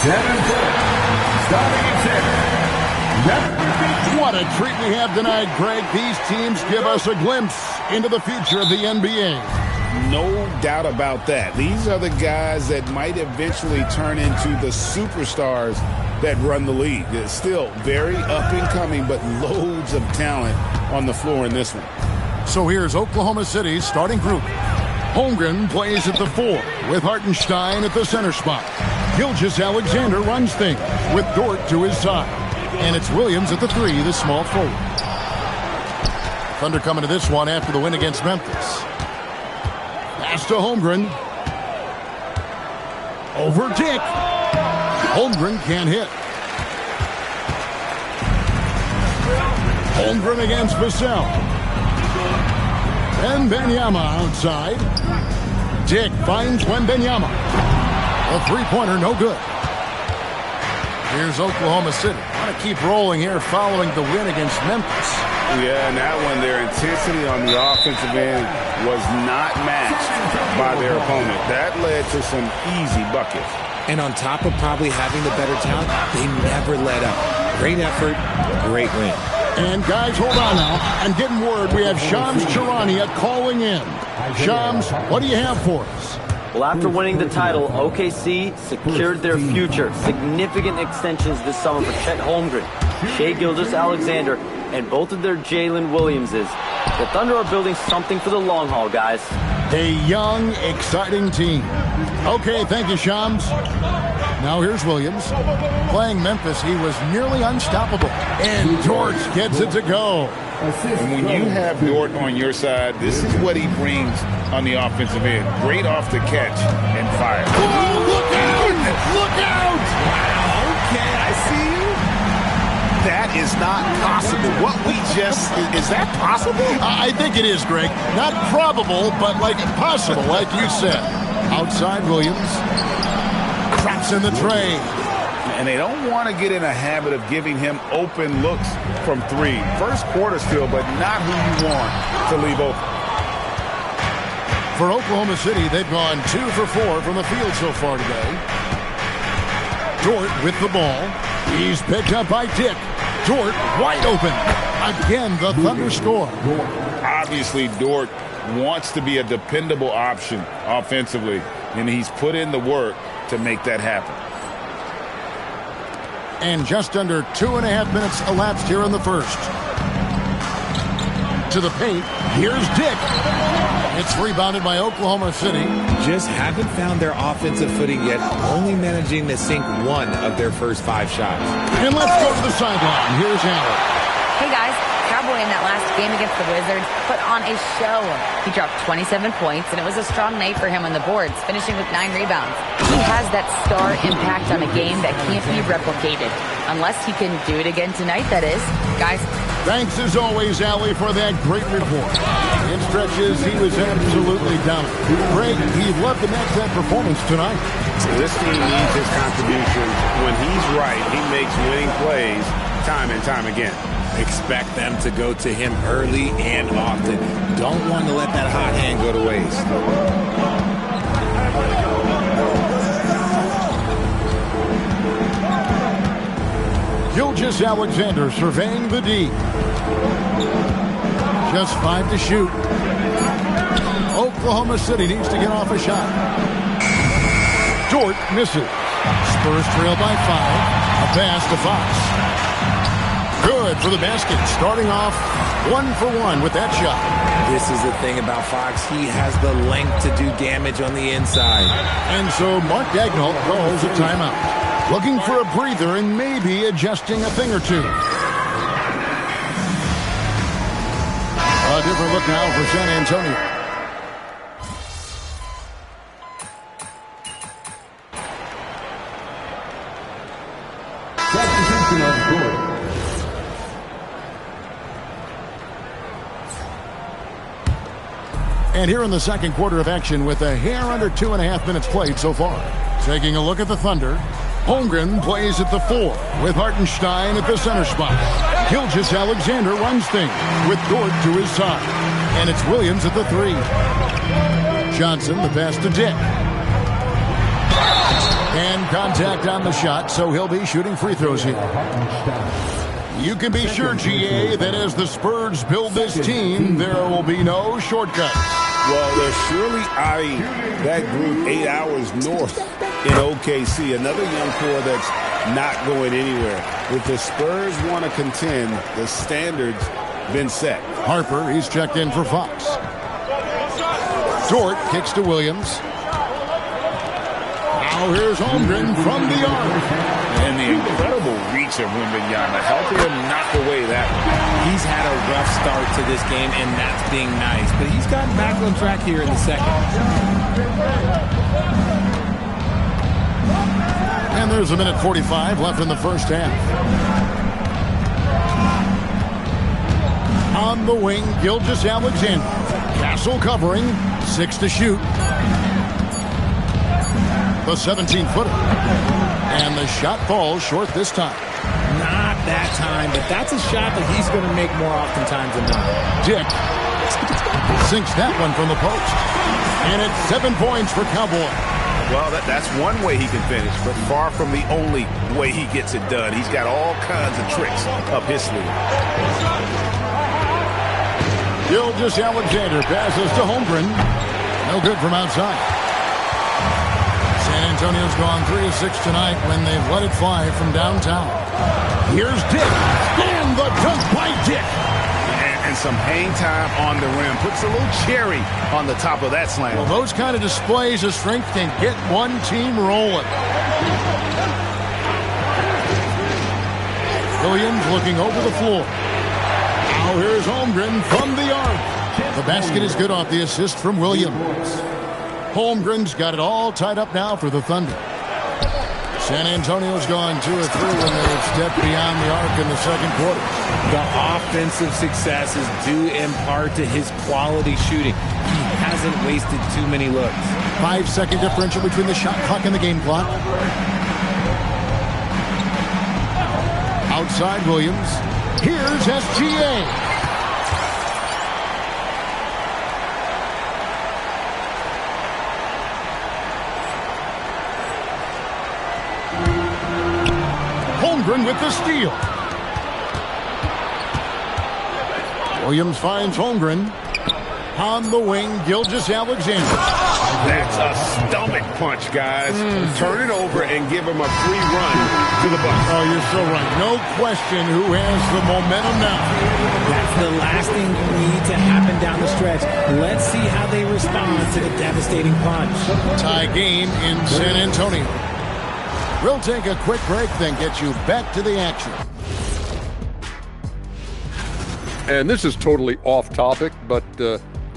7-foot, starting at center. What a treat we have tonight, Greg. These teams give us a glimpse into the future of the NBA. No doubt about that. These are the guys that might eventually turn into the superstars that run the league. It's still very up and coming, but loads of talent on the floor in this one. So here's Oklahoma City's starting group. Holmgren plays at the 4 with Hartenstein at the center spot. Gilgeous-Alexander runs things with Dort to his side. And it's Williams at the 3, the small forward. Thunder coming to this one after the win against Memphis. Pass to Holmgren. Over Dick. Holmgren can't hit. Holmgren against Vassell. And Wembanyama outside. Dick finds Wembanyama. A three-pointer, no good. Here's Oklahoma City. Want to keep rolling here following the win against Memphis. Yeah, and that one, their intensity on the offensive end was not matched by their opponent. That led to some easy buckets. And on top of probably having the better talent, they never let up. Great effort, great win. And guys, hold on now. I'm getting word we have Shams Charania calling in. Shams, what do you have for us? Well, after winning the title, OKC secured their future. Significant extensions this summer for Chet Holmgren, Shai Gilgeous-Alexander, and both of their Jalen Williamses. The Thunder are building something for the long haul, guys. A young, exciting team. Okay, thank you, Shams. Now here's Williams. Playing Memphis, he was nearly unstoppable. And Dort gets it to go. And when you have Dort on your side, this is what he brings on the offensive end. Great off the catch and fire. Oh, look out! Look out! Wow, okay, I see you. That is not possible. What we just, is that possible? I think it is, Greg. Not probable, but like possible, like you said. Outside Williams. Traps in the tray. And they don't want to get in a habit of giving him open looks from 3. First quarter still, but not who you want to leave open. For Oklahoma City, they've gone 2 for 4 from the field so far today. Dort with the ball. He's picked up by Dick. Dort wide open. Again, the Thunder score. Obviously, Dort wants to be a dependable option offensively, and he's put in the work to make that happen. And just under 2.5 minutes elapsed here in the first. To the paint, here's Dick. It's rebounded by Oklahoma City. Just haven't found their offensive footing yet, only managing to sink 1 of their first 5 shots. And let's go to the sideline. Here's Allen. Hey guys, Cowboy in that last game against the Wizards put on a show. He dropped 27 points, and it was a strong night for him on the boards, finishing with 9 rebounds. He has that star impact on a game that can't be replicated. Unless he can do it again tonight, that is. Guys. Thanks as always, Allie, for that great report. In stretches, he was absolutely dominant. Greg, he loved to match that performance tonight. This team needs his contributions. When he's right, he makes winning plays time and time again. Expect them to go to him early and often. Don't want to let that hot hand go to waste. Gilgeous-Alexander surveying the D. Just 5 to shoot. Oklahoma City needs to get off a shot. Dort misses. Spurs trail by 5. A pass to Fox. Good for the basket. Starting off 1 for 1 with that shot. This is the thing about Fox. He has the length to do damage on the inside. And so Mark Daigneault calls a timeout. Looking for a breather and maybe adjusting a thing or two. A different look now for San Antonio. Substitution of Dort. And here in the second quarter of action with a hair under 2.5 minutes played so far. Taking a look at the Thunder. Holmgren plays at the 4 with Hartenstein at the center spot. Gilgeous-Alexander runs things with Dort to his side. And it's Williams at the 3. Johnson, the pass to Dick. And contact on the shot, so he'll be shooting free throws here. You can be sure, GA, that as the Spurs build this team, there will be no shortcuts. Well, they're surely eyeing that group 8 hours north in OKC. Another young core that's not going anywhere. If the Spurs want to contend, the standard's been set. Harper, he's checked in for Fox. Dort kicks to Williams. Now here's Holmgren from the arc. And the incredible reach of Wembanyama, helping him knock away that one. He's had a rough start to this game, and that's being nice. But he's gotten back on track here in the second. And there's a minute 45 left in the first half. On the wing, Gilgeous-Alexander. Castle covering, 6 to shoot. The 17-footer. And the shot falls short this time. Not that time, but that's a shot that he's going to make more oftentimes than not. Dick sinks that one from the post. And it's 7 points for Cowboy. Well, that's one way he can finish, but far from the only way he gets it done. He's got all kinds of tricks up his sleeve. Gilgeous-Alexander passes to Holmgren. No good from outside. San Antonio's gone 3 of 6 tonight when they've let it fly from downtown. Here's Dick. And the dunk by Dick. And some hang time on the rim. Puts a little cherry on the top of that slam. Well, those kind of displays of strength can get one team rolling. Williams looking over the floor. Now here's Holmgren from the arc. The basket is good off the assist from Williams. Holmgren's got it all tied up now for the Thunder. San Antonio's gone 2 of 3 when they've stepped beyond the arc in the second quarter. The offensive success is due in part to his quality shooting. He hasn't wasted too many looks. 5-second differential between the shot clock and the game clock. Outside Williams. Here's SGA. Holmgren with the steal. Williams finds Holmgren. On the wing, Gilgeous-Alexander. That's a stomach punch, guys. Turn it over and give him a free run to the Bucks. Oh, you're so right. No question who has the momentum now. That's the last thing you need to happen down the stretch. Let's see how they respond to the devastating punch. Tie game in San Antonio. We'll take a quick break, then get you back to the action. And this is totally off topic, but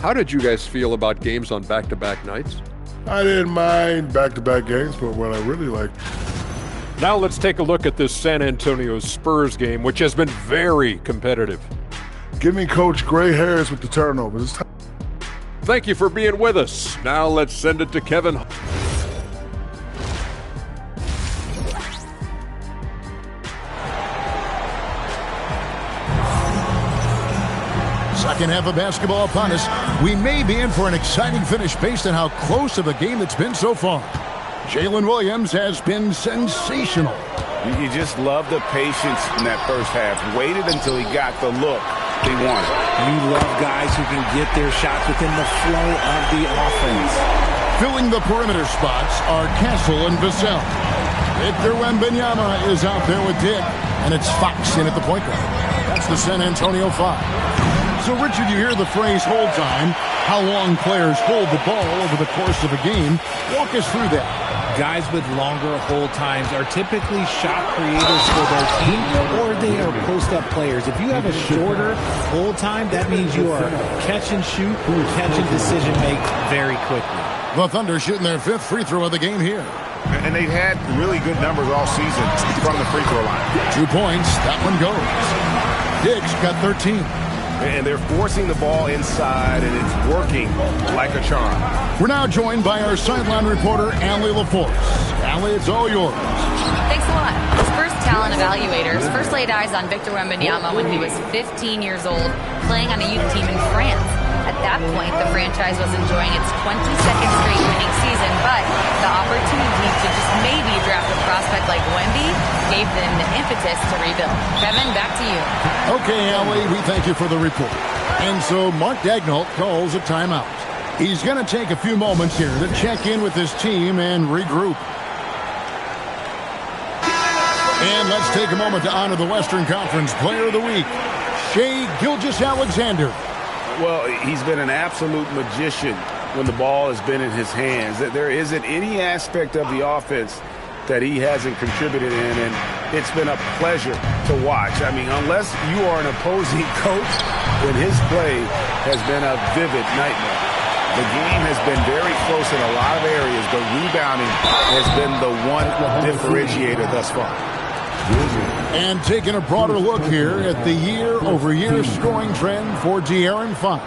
how did you guys feel about games on back-to-back nights? I didn't mind back-to-back games, but what I really liked. Now let's take a look at this San Antonio Spurs game, which has been very competitive. Give me Coach gray hairs with the turnovers. Thank you for being with us. Now let's send it to Kevin. Second half of basketball upon us. We may be in for an exciting finish based on how close of a game it's been so far. Jalen Williams has been sensational. You just love the patience in that first half. Waited until he got the look he wanted. You love guys who can get their shots within the flow of the offense. Filling the perimeter spots are Castle and Vassell. Victor Wembanyama is out there with Dick, and it's Fox in at the point guard. That's the San Antonio 5. So, Richard, you hear the phrase hold time, how long players hold the ball over the course of a game. Walk us through that. Guys with longer hold times are typically shot creators for their team, or they are post-up players. If you have a shorter hold time, that means you are catch and shoot, catch and decision make very quickly. The Thunder shooting their 5th free throw of the game here. And they've had really good numbers all season from the free throw line. 2 points, that one goes. Diggs got 13. And they're forcing the ball inside, and it's working like a charm. We're now joined by our sideline reporter, Allie LaForce. Allie, it's all yours. Thanks a lot. Spurs talent evaluators first laid eyes on Victor Wembanyama when he was 15 years old, playing on a youth team in France. At that point, the franchise was enjoying its 22nd straight winning season, but the opportunity to just maybe draft a like Wemby gave them the impetus to rebuild. Kevin, back to you. Okay, Allie, we thank you for the report. And so Mark Daigneault calls a timeout. He's going to take a few moments here to check in with his team and regroup. And let's take a moment to honor the Western Conference Player of the Week, Shai Gilgeous-Alexander. Well, he's been an absolute magician when the ball has been in his hands. There isn't any aspect of the offense that he hasn't contributed in, and it's been a pleasure to watch. I mean, unless you are an opposing coach, then his play has been a vivid nightmare. The game has been very close in a lot of areas, but rebounding has been the one differentiator thus far. And taking a broader look here at the year-over-year scoring trend for De'Aaron Fox.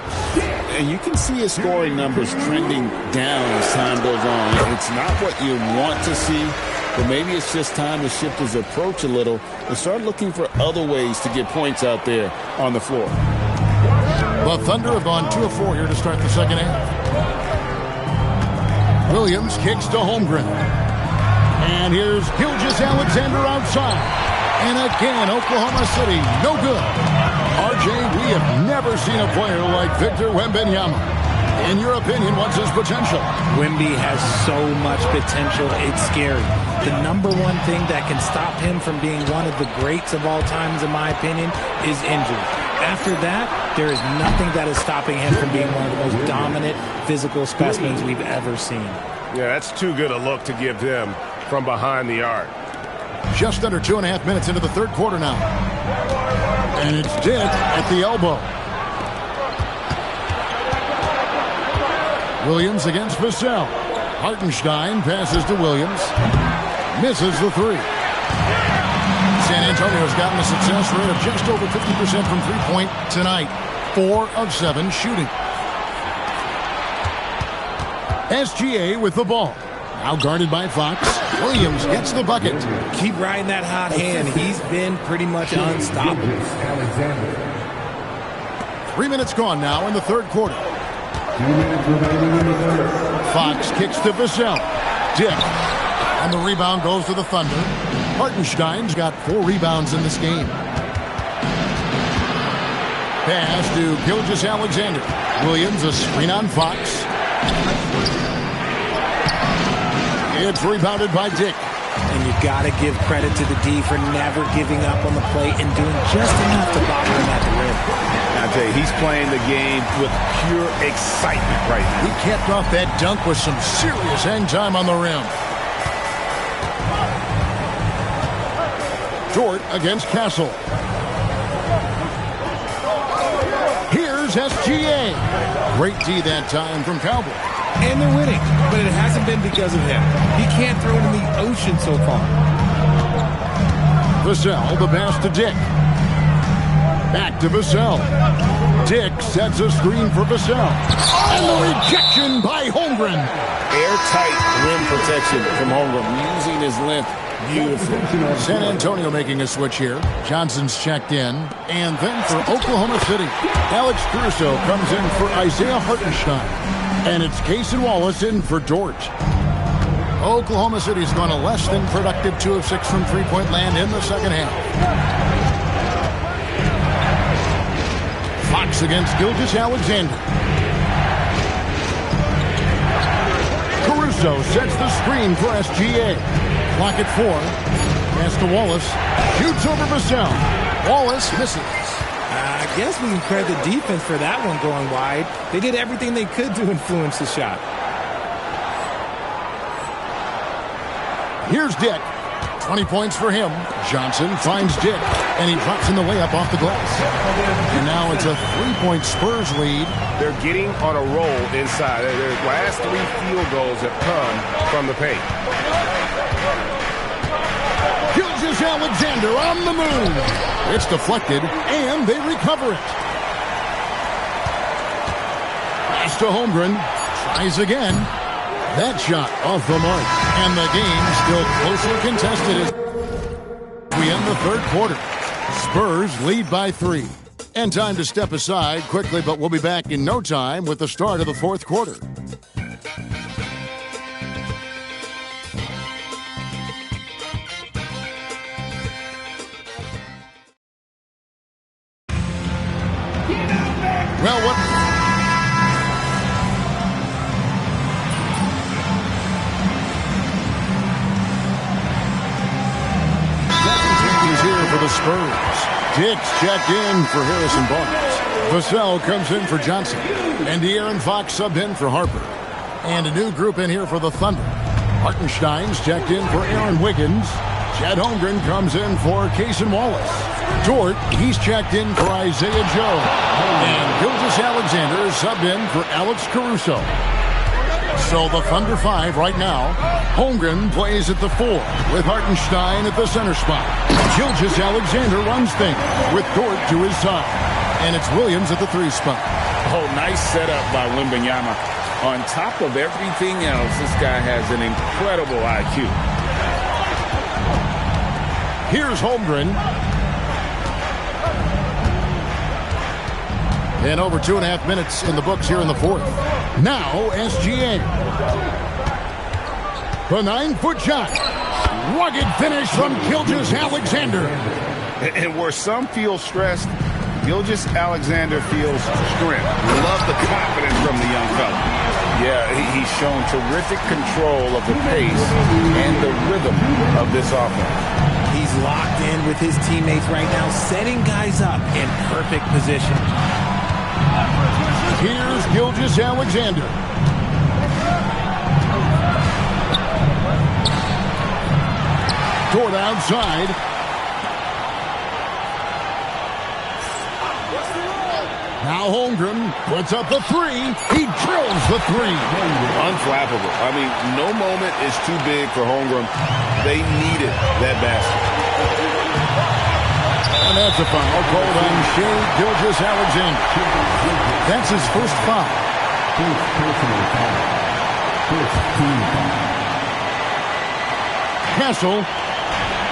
And you can see his scoring numbers trending down as time goes on. It's not what you want to see, but maybe it's just time to shift his approach a little and start looking for other ways to get points out there on the floor. The Thunder have gone 2 of 4 here to start the second half. Williams kicks to Holmgren. And here's Gilgeous-Alexander outside. And again, Oklahoma City, no good. RJ, we have never seen a player like Victor Wembanyama. In your opinion, what's his potential? Wemby has so much potential, it's scary. The number one thing that can stop him from being one of the greats of all times, in my opinion, is injury. After that, there is nothing that is stopping him from being one of the most dominant physical specimens we've ever seen. Yeah, that's too good a look to give them from behind the arc. Just under 2.5 minutes into the third quarter now. And it's Dick at the elbow. Williams against Vassell. Hartenstein passes to Williams. Misses the three. San Antonio's gotten a success rate of just over 50% from three-point tonight. 4 of 7 shooting. SGA with the ball. Now guarded by Fox. Williams gets the bucket. Keep riding that hot hand. He's been pretty much unstoppable. 3 minutes gone now in the third quarter. Fox kicks to Vassell. Dick. And the rebound goes to the Thunder. Hartenstein's got 4 rebounds in this game. Pass to Gilgeous-Alexander. Williams, a screen on Fox. It's rebounded by Dick. And you've got to give credit to the D for never giving up on the play and doing just enough to bother him at the rim. I tell you, he's playing the game with pure excitement right now. He kept off that dunk with some serious hang time on the rim. Dort against Castle. Here's SGA. Great D that time from Cowboy. And they're winning, but it hasn't been because of him. He can't throw it in the ocean so far. Vassell, the pass to Dick. Back to Vassell. Dick sets a screen for Vassell. And the rejection by Holmgren. Airtight rim protection from Holmgren, using his length beautifully. San Antonio making a switch here. Johnson's checked in. And then for Oklahoma City, Alex Caruso comes in for Isaiah Hartenstein. And it's Cason Wallace in for Dort. Oklahoma City's gone a less than productive 2 of 6 from three-point land in the second half. Fox against Gilgeous-Alexander. Caruso sets the screen for SGA. Clock at 4. Pass to Wallace. Shoots over Vassell. Wallace misses. I guess we can credit the defense for that one going wide. They did everything they could to influence the shot. Here's Dick. 20 points for him. Johnson finds Dick, and he drops in the layup off the glass. And now it's a 3-point Spurs lead. They're getting on a roll inside. Their last 3 field goals have come from the paint. Gilgeous-Alexander on the move. It's deflected, and they recover it. Pass to Holmgren. Tries again. That shot off the mark. And the game still closely contested as we end the third quarter. Spurs lead by 3. And time to step aside quickly, but we'll be back in no time with the start of the fourth quarter. Well, what... He's here for the Spurs. Dix checked in for Harrison Barnes. Vassell comes in for Johnson. And De'Aaron Fox subbed in for Harper. And a new group in here for the Thunder. Hartenstein's checked in for Aaron Wiggins. Chet Holmgren comes in for Cason Wallace. Dort, he's checked in for Isaiah Joe. And Gilgeous-Alexander is subbed in for Alex Caruso. So the Thunder 5 right now. Holmgren plays at the 4 with Hartenstein at the center spot. Gilgeous-Alexander runs things with Dort to his side. And it's Williams at the 3 spot. Oh, nice setup by Wembanyama. On top of everything else, this guy has an incredible IQ. Here's Holmgren. And over 2.5 minutes in the books here in the 4th. Now, SGA. The 9-foot shot. Rugged finish from Gilgeous-Alexander. And where some feel stressed, Gilgeous-Alexander feels strength. Love the confidence from the young fella. Yeah, he's shown terrific control of the pace and the rhythm of this offense. He's locked in with his teammates right now, setting guys up in perfect position. Here's Gilgeous-Alexander. Dort outside. Now Holmgren puts up the 3. He drills the 3. Unflappable. I mean, no moment is too big for Holmgren. They needed that basket. And that's a foul called on Shai Gilgeous-Alexander. That's his first foul. Castle.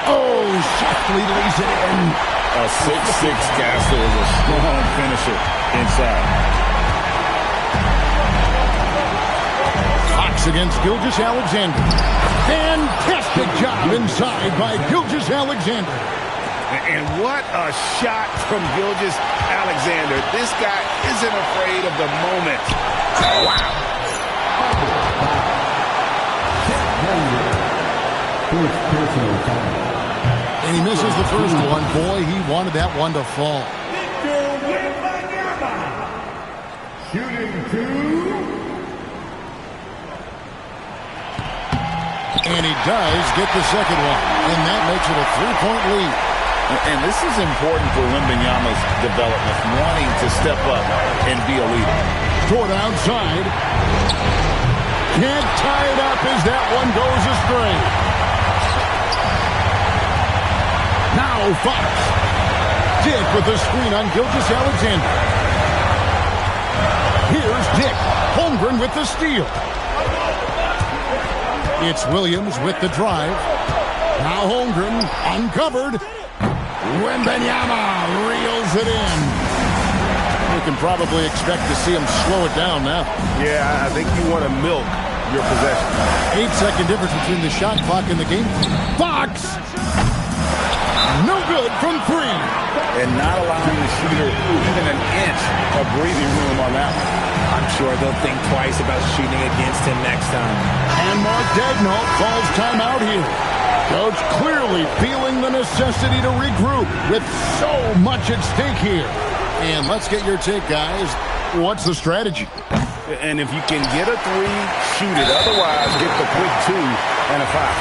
Oh, softly lays it in. A 6'6" Castle is a strong finisher inside. Fox against Gilgeous-Alexander. Fantastic job inside by Gilgeous-Alexander. And what a shot from Gilgeous-Alexander. This guy isn't afraid of the moment. Wow. And he misses the first one. Boy, he wanted that one to fall. Shooting 2. And he does get the second one. And that makes it a 3-point lead. And this is important for Wembanyama's development, wanting to step up and be a leader. Dort outside. Can't tie it up as that one goes astray. Now Fox. Dick with the screen on Gilgeous-Alexander. Here's Dick. Holmgren with the steal. It's Williams with the drive. Now Holmgren uncovered. Wembanyama reels it in. We can probably expect to see him slow it down now. Yeah, I think you want to milk your possession. 8-second difference between the shot clock and the game. Fox! No good from 3. And not allowing the shooter even an inch of breathing room on that one. I'm sure they'll think twice about shooting against him next time. And Mark Daigneault calls timeout here. Coach clearly feeling the necessity to regroup with so much at stake here. And let's get your take, guys. What's the strategy? And if you can get a 3, shoot it. Otherwise, get the quick 2 and a foul.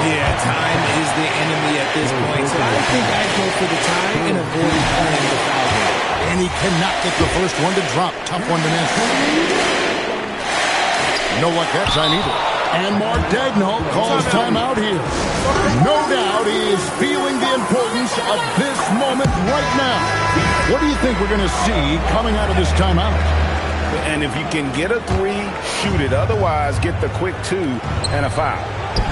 Yeah, time is the enemy at this point. So I think I'd go for the tie and avoid playing the foul game. And he cannot get the first one to drop. Tough one to miss. No luck that time either. And Mark Daigneault calls timeout here. No doubt he is feeling the importance of this moment right now. What do you think we're going to see coming out of this timeout? And if you can get a 3, shoot it. Otherwise, get the quick 2 and a foul.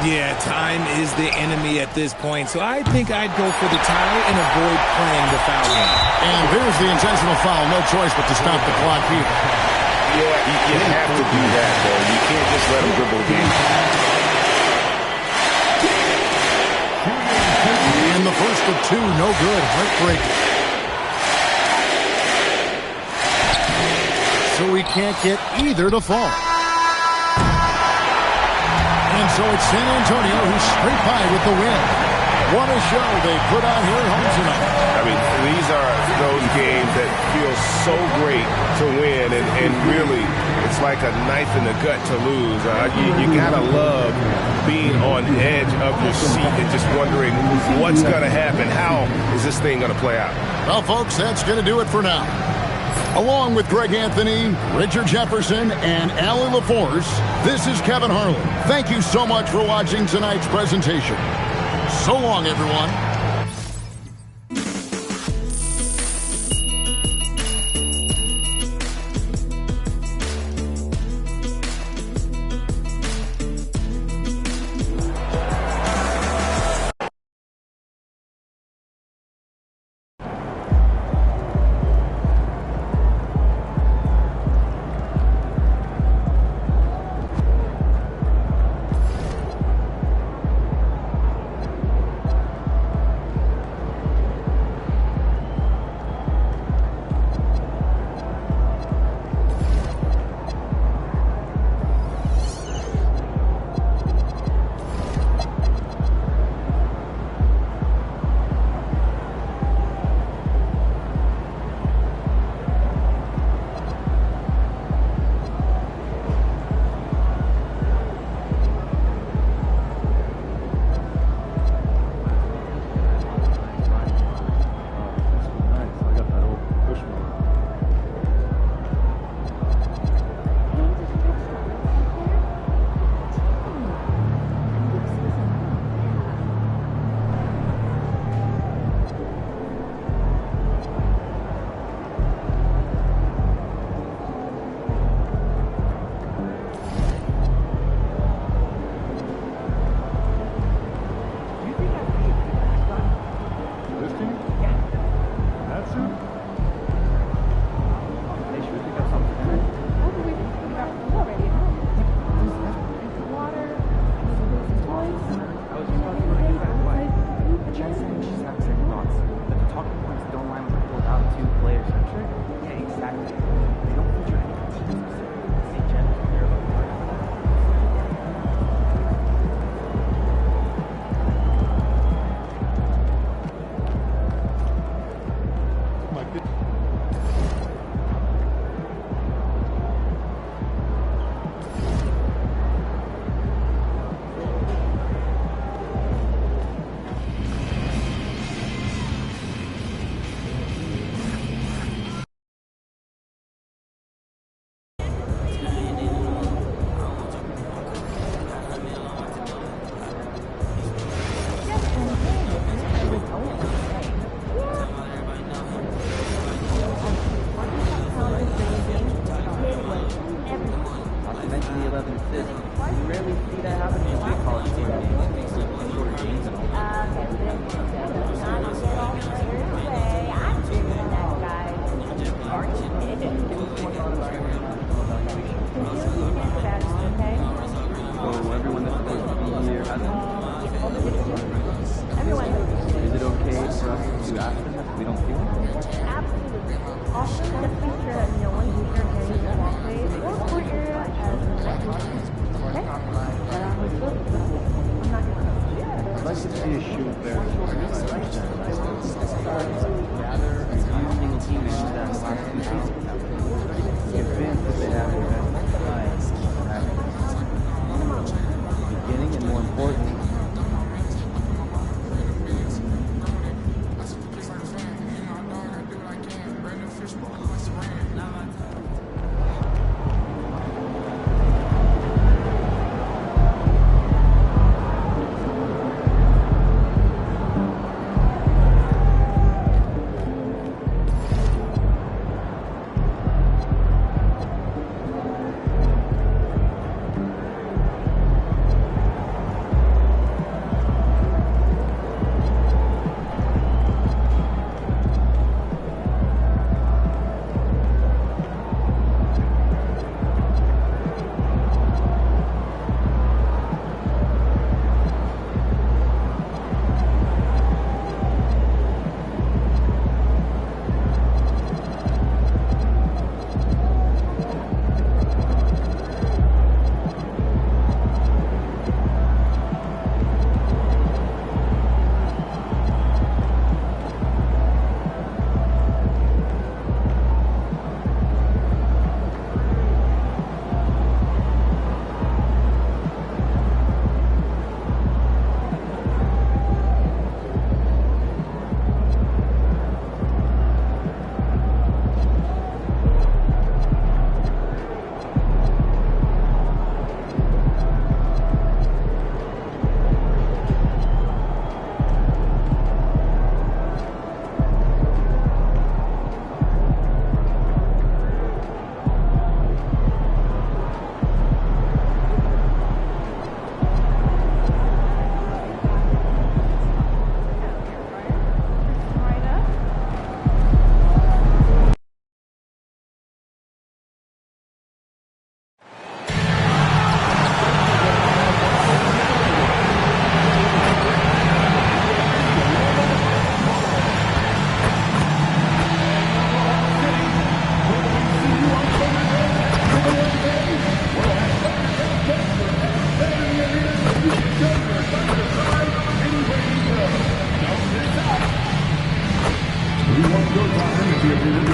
Yeah, time is the enemy at this point. So I think I'd go for the tie and avoid playing the foul game. And there's the intentional foul. No choice but to stop the clock here. Yeah, you have to do that, though. You can't just let him dribble the game. And the first of 2, no good. Heartbreaking. so he can't get either to fall. And so it's San Antonio who's straight by with the win. What a show they put on here at home tonight. I mean, these are those games that feel so great to win, and really, it's like a knife in the gut to lose. You gotta love being on edge of your seat and just wondering what's gonna happen. How is this thing gonna play out? Well, folks, that's gonna do it for now. Along with Greg Anthony, Richard Jefferson, and Allie LaForce, this is Kevin Harlan. Thank you so much for watching tonight's presentation. So long, everyone.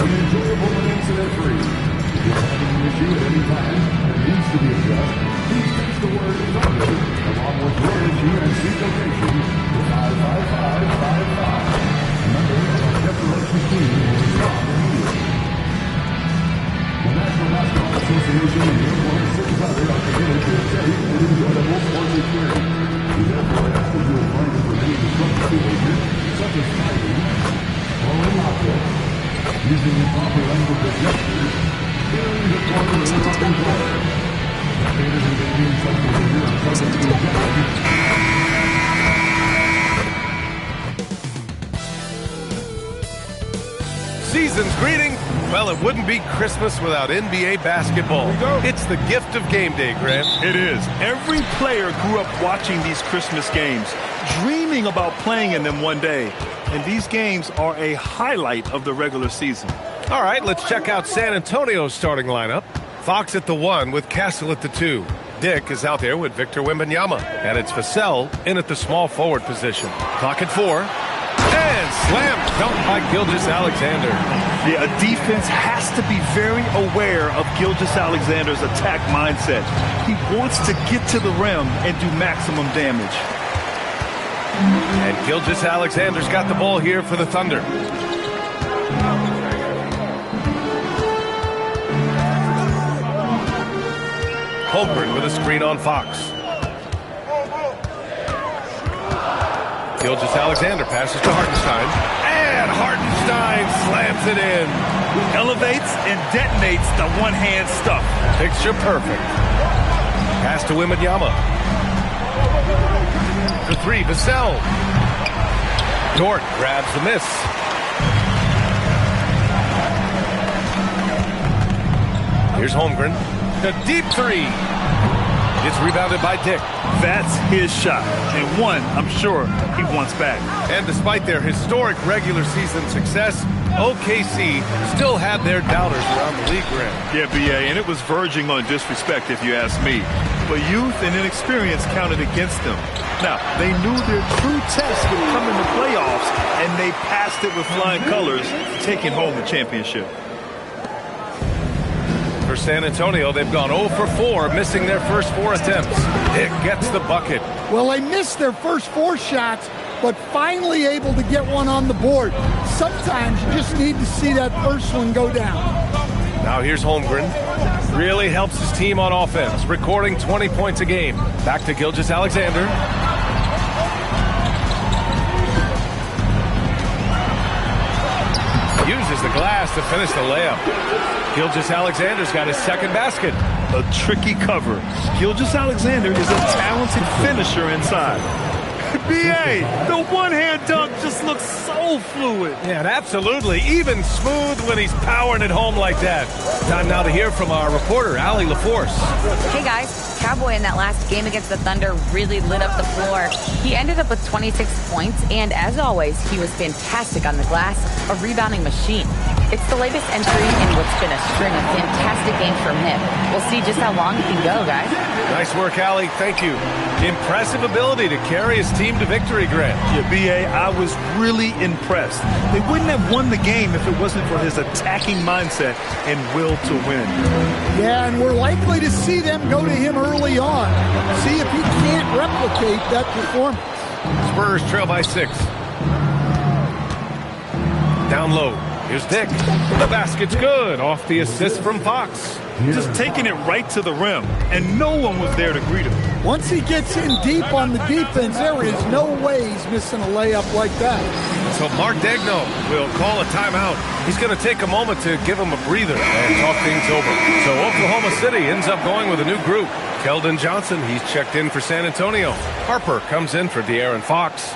an enjoyable and incident-free. If you're having an issue at any time that needs to be addressed, please text the word "Thunder" along with your issue and seat location to 55555. A member of our decoration team will respond immediately. The National Basketball Association and the Airport 600 are committed to a safe and enjoyable sports experience. We therefore ask that you refrain from any disruptive behavior, such as fighting, throwing objects, using improper language of gestures, carrying the cord or interrupting players. Spectators engaging in such behavior are subject to ejected. Season's greeting. Well, it wouldn't be Christmas without NBA basketball. It's the gift of game day, Grant. It is. Every player grew up watching these Christmas games, dreaming about playing in them one day. And these games are a highlight of the regular season. All right, let's check out San Antonio's starting lineup. Fox at the 1 with Castle at the 2. Dick is out there with Victor Wembanyama. And it's Vassell in at the small forward position. Clock at 4. And slam dunked by Gilgeous-Alexander. Yeah, a defense has to be very aware of Gilgeous-Alexander's attack mindset. He wants to get to the rim and do maximum damage. And Gilgeous-Alexander's got the ball here for the Thunder. Holmgren with a screen on Fox. Gilgeous-Alexander passes to Hartenstein. And Hartenstein slams it in. Elevates and detonates the one-hand stuff. Picture perfect. Pass to Wembanyama. For 3, Vassell. Dort grabs the miss. Here's Holmgren. The deep 3. It's rebounded by Dick. That's his shot, and one I'm sure he wants back. And despite their historic regular season success, OKC still had their doubters around the league, Grant. Yeah, BA, and it was verging on disrespect if you ask me. But youth and inexperience counted against them. Now, they knew their true test would come in the playoffs, and they passed it with flying colors, taking home the championship. For San Antonio, they've gone 0 for 4, missing their first 4 attempts. Dick gets the bucket. Well, they missed their first 4 shots, but finally able to get one on the board. Sometimes you just need to see that first one go down. Now here's Holmgren. Really helps his team on offense, recording 20 points a game. Back to Gilgeous-Alexander. Uses the glass to finish the layup. Gilgeous-Alexander's got his second basket. A tricky cover. Gilgeous-Alexander is a talented finisher inside. BA, the one-hand dunk just looks so fluid. Yeah, and absolutely. Even smooth when he's powering it home like that. Time now to hear from our reporter, Allie LaForce. Hey, guys. Cowboy in that last game against the Thunder really lit up the floor. He ended up with 26 points, and as always, he was fantastic on the glass, a rebounding machine. It's the latest entry in what's been a string of fantastic games from him. We'll see just how long he can go, guys. Nice work, Allie. Thank you. Impressive ability to carry his team to victory, Grant. Yeah, BA, I was really impressed. They wouldn't have won the game if it wasn't for his attacking mindset and will to win. Yeah, and we're likely to see them go to him early on. See if he can't replicate that performance. Spurs trail by 6. Down low. Here's Dick. The basket's good. Off the assist from Fox. Just taking it right to the rim, and no one was there to greet him. Once he gets in deep on the defense, there is no way he's missing a layup like that. So Mark Daigneault will call a timeout. He's going to take a moment to give him a breather and talk things over. So Oklahoma City ends up going with a new group. Keldon Johnson, he's checked in for San Antonio. Harper comes in for De'Aaron Fox.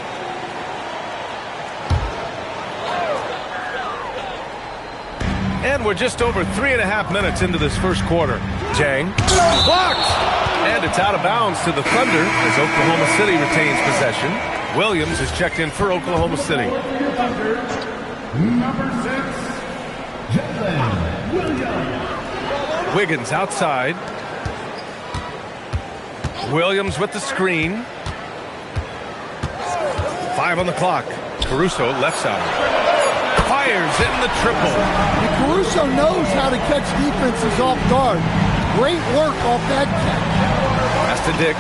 And we're just over 3.5 minutes into this first quarter. Jang. Blocked! And it's out of bounds to the Thunder as Oklahoma City retains possession. Williams is checked in for Oklahoma City. Number 6, Jalen Williams. Wiggins outside. Williams with the screen. 5 on the clock. Caruso left side. fires in the triple. And Caruso knows how to catch defenses off guard. Great work off that catch. Pass to Dick.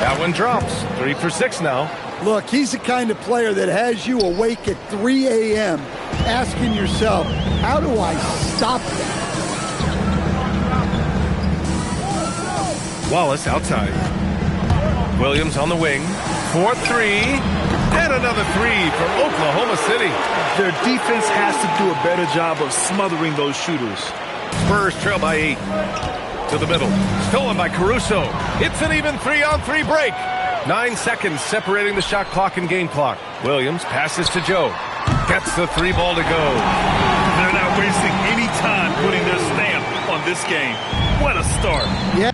That one drops. 3 for 6 now. Look, he's the kind of player that has you awake at 3 a.m. asking yourself, how do I stop that? Wallace outside. Williams on the wing. 4-3. And another 3 from Oklahoma City. Their defense has to do a better job of smothering those shooters. Spurs trail by 8. To the middle. Stolen by Caruso. It's an even 3-on-3 break. 9 seconds separating the shot clock and game clock. Williams passes to Joe. Gets the 3 ball to go. They're not wasting any time putting their stamp on this game. What a start. Yeah,